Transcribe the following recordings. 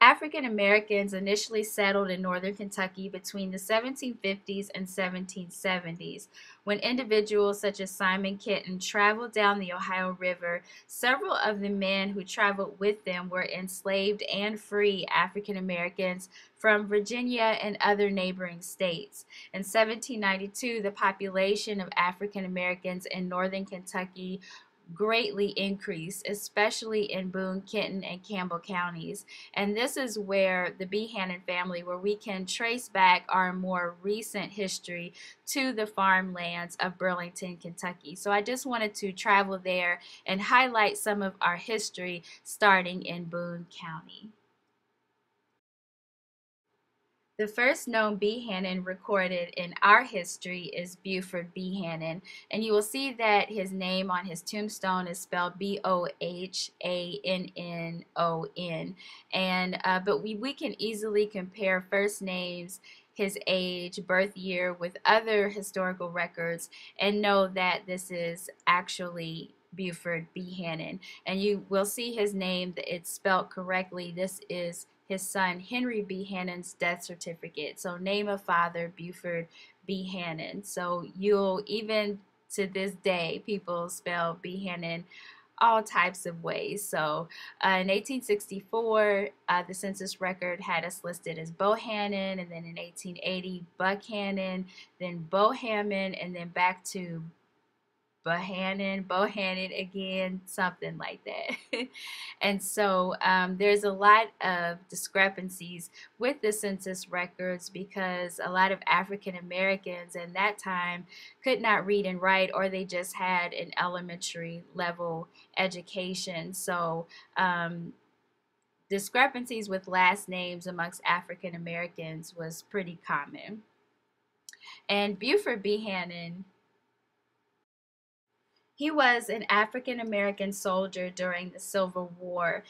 African Americans initially settled in northern Kentucky between the 1750s and 1770s. When individuals such as Simon Kenton traveled down the Ohio River, several of the men who traveled with them were enslaved and free African Americans from Virginia and other neighboring states. In 1792, the population of African Americans in northern Kentucky greatly increased, especially in Boone, Kenton, and Campbell counties. And this is where the Behanan family, where we can trace back our more recent history to the farmlands of Burlington, Kentucky. So I just wanted to travel there and highlight some of our history starting in Boone County. The first known Behanan recorded in our history is Buford Behanan, and you will see that his name on his tombstone is spelled Bohannon. But we can easily compare first names, his age, birth year with other historical records and know that this is actually Buford Behanan. And you will see his name, it's spelled correctly. This is his son Henry Behanan's death certificate. So name of father Buford Behanan. So you'll, even to this day, people spell Behanan all types of ways. So in 1864, the census record had us listed as Bohannan, and then in 1880, Buckhannon, then Bohammon, and then back to Bohannon again, something like that. And so there's a lot of discrepancies with the census records because a lot of African Americans in that time could not read and write, or they just had an elementary level education. So discrepancies with last names amongst African Americans was pretty common. And Buford Behanan, he was an African American soldier during the Civil War.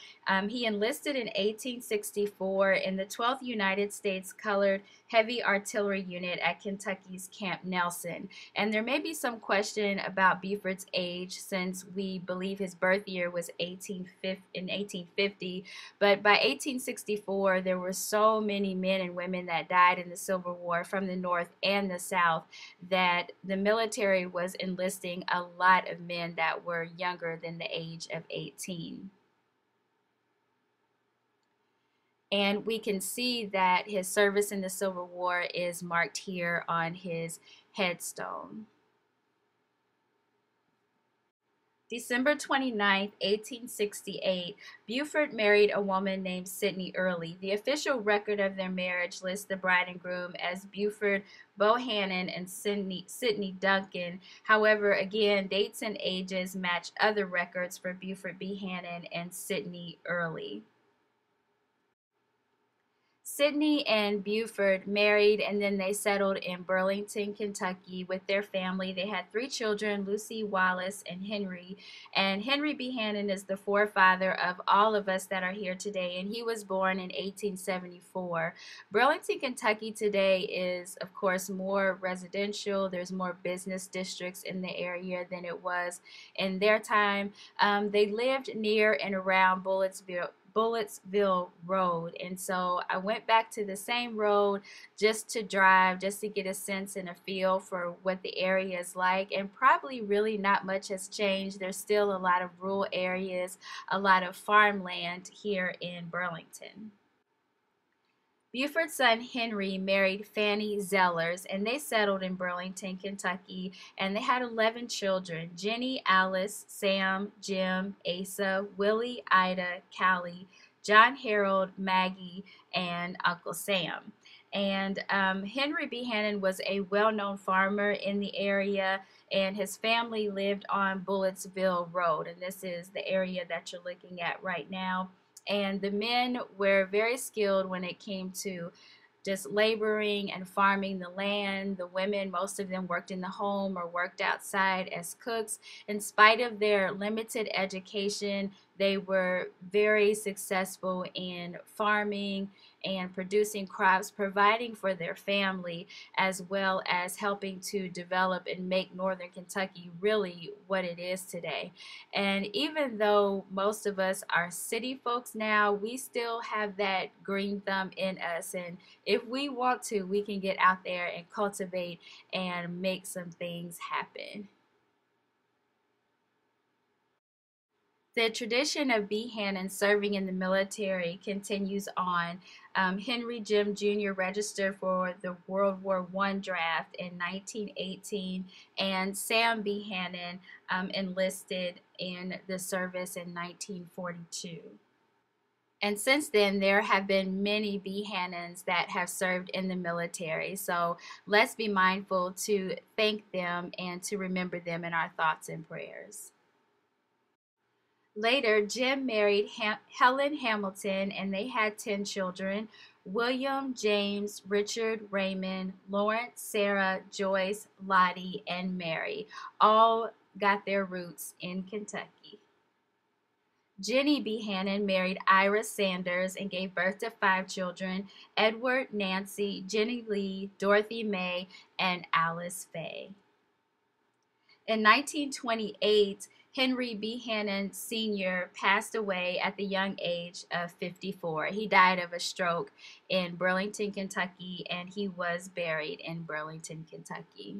He enlisted in 1864 in the 12th United States Colored Heavy Artillery Unit at Kentucky's Camp Nelson. And there may be some question about Buford's age, since we believe his birth year was in 1850. But by 1864, there were so many men and women that died in the Civil War from the North and the South that the military was enlisting a lot of men that were younger than the age of 18. And we can see that his service in the Civil War is marked here on his headstone. December 29th, 1868, Buford married a woman named Sidney Early. The official record of their marriage lists the bride and groom as Buford Bohannan and Sidney Duncan. However, again, dates and ages match other records for Buford Behanan and Sidney Early. Sidney and Buford married, and then they settled in Burlington, Kentucky with their family. They had three children, Lucy, Wallace, and Henry. And Henry Behanan is the forefather of all of us that are here today, and he was born in 1874. Burlington, Kentucky today is, of course, more residential. There's more business districts in the area than it was in their time. They lived near and around Bulletsville Road, and so I went back to the same road just to drive, just to get a sense and a feel for what the area is like. And probably really not much has changed. There's still a lot of rural areas, a lot of farmland here in Burlington. Buford's son Henry married Fanny Zellers, and they settled in Burlington, Kentucky, and they had 11 children: Jenny, Alice, Sam, Jim, Asa, Willie, Ida, Callie, John Harold, Maggie, and Uncle Sam. And Henry Behanan was a well-known farmer in the area, and his family lived on Bulletsville Road, and this is the area that you're looking at right now. And the men were very skilled when it came to just laboring and farming the land. The women, most of them worked in the home or worked outside as cooks. In spite of their limited education, They were very successful in farming and producing crops, providing for their family, as well as helping to develop and make Northern Kentucky really what it is today. And even though most of us are city folks now, we still have that green thumb in us. And if we want to, we can get out there and cultivate and make some things happen. The tradition of Behanan serving in the military continues on. Henry Jim Jr. registered for the World War I draft in 1918, and Sam Behanan enlisted in the service in 1942. And since then, there have been many Behanans that have served in the military. So let's be mindful to thank them and to remember them in our thoughts and prayers. Later, Jim married Helen Hamilton and they had 10 children: William, James, Richard, Raymond, Lawrence, Sarah, Joyce, Lottie, and Mary. All got their roots in Kentucky. Jenny Behanan married Ira Sanders and gave birth to 5 children: Edward, Nancy, Jenny Lee, Dorothy May, and Alice Faye. In 1928, Henry Behanan Sr. passed away at the young age of 54. He died of a stroke in Burlington, Kentucky, and he was buried in Burlington, Kentucky.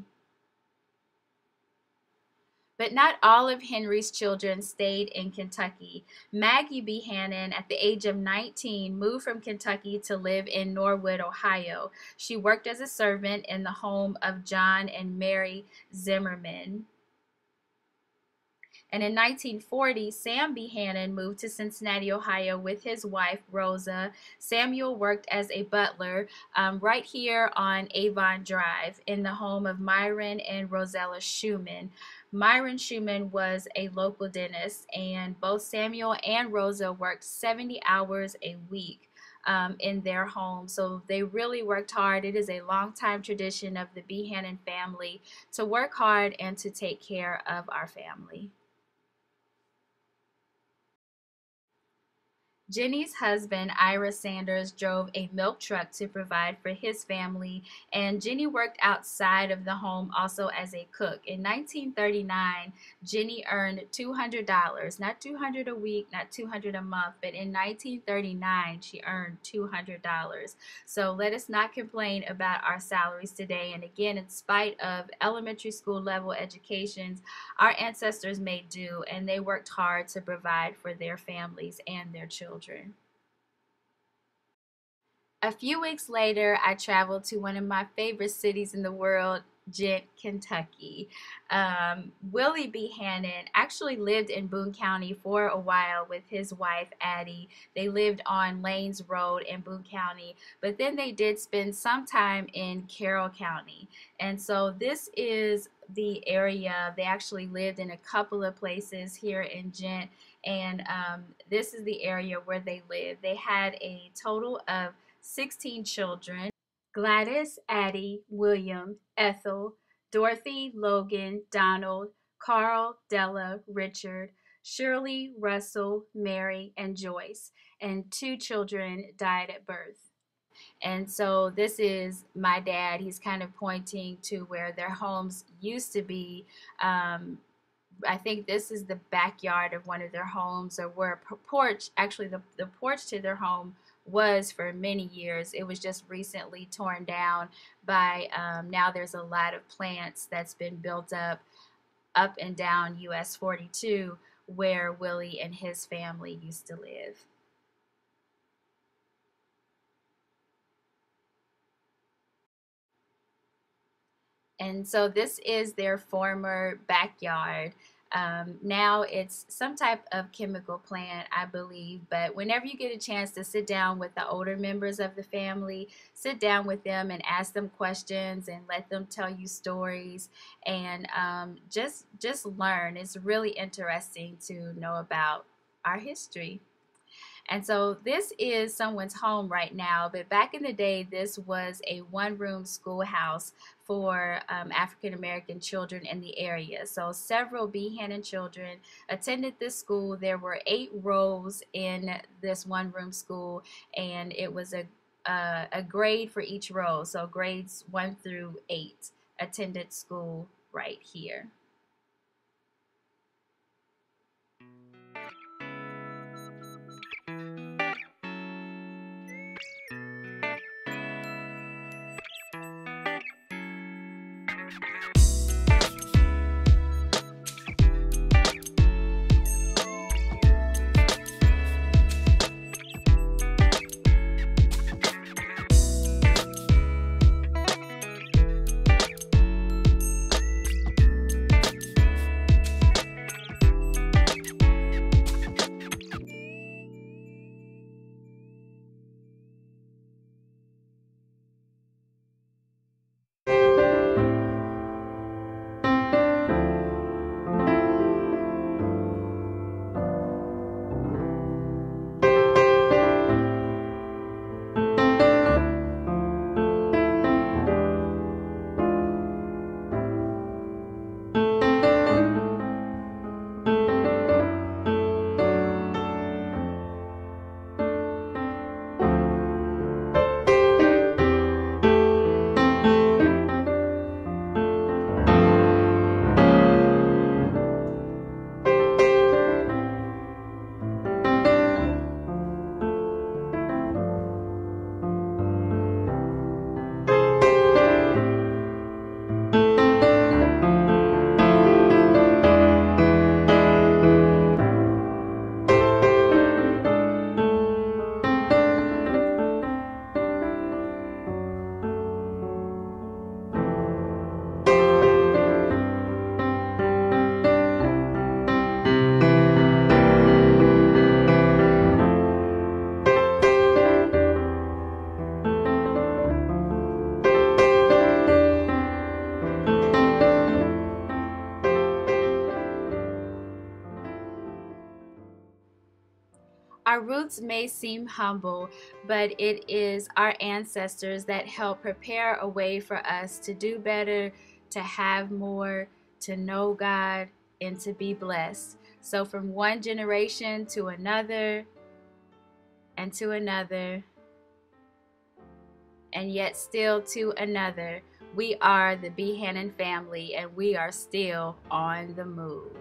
But not all of Henry's children stayed in Kentucky. Maggie Behanan, at the age of 19, moved from Kentucky to live in Norwood, Ohio. She worked as a servant in the home of John and Mary Zimmerman. And in 1940, Sam Behanan moved to Cincinnati, Ohio with his wife, Rosa. Samuel worked as a butler right here on Avon Drive in the home of Myron and Rosella Schumann. Myron Schumann was a local dentist, and both Samuel and Rosa worked 70 hours a week in their home. So they really worked hard. It is a long-time tradition of the Behanan family to work hard and to take care of our family. Jenny's husband, Ira Sanders, drove a milk truck to provide for his family, and Jenny worked outside of the home also as a cook. In 1939, Jenny earned $200, not 200 a week, not 200 a month, but in 1939, she earned $200. So let us not complain about our salaries today. And again, in spite of elementary school level educations, our ancestors made do, and they worked hard to provide for their families and their children. A few weeks later, I traveled to one of my favorite cities in the world, Ghent, Kentucky. Willie Behanan actually lived in Boone County for a while with his wife, Addie. They lived on Lanes Road in Boone County, but then they did spend some time in Carroll County. And so this is the area. They actually lived in a couple of places here in Ghent, and this is the area where they lived. They had a total of 16 children: Gladys, Addie, William, Ethel, Dorothy, Logan, Donald, Carl, Della, Richard, Shirley, Russell, Mary, and Joyce. And 2 children died at birth. And so this is my dad. He's kind of pointing to where their homes used to be. I think this is the backyard of one of their homes, or where a porch, actually the porch to their home was for many years. It was just recently torn down by, now there's a lot of plants that's been built up and down US 42 where Willie and his family used to live. And so this is their former backyard. Now it's some type of chemical plant, I believe. But whenever you get a chance to sit down with the older members of the family, sit down with them and ask them questions and let them tell you stories, and just learn. It's really interesting to know about our history. And so this is someone's home right now, but back in the day, this was a one-room schoolhouse for African American children in the area. So several Behanan children attended this school. There were 8 rows in this one-room school, and it was a grade for each row. So grades 1 through 8 attended school right here. Our roots may seem humble, but it is our ancestors that help prepare a way for us to do better, to have more, to know God, and to be blessed. So from one generation to another, and to another, and yet still to another, we are the Behanan family, and we are still on the move.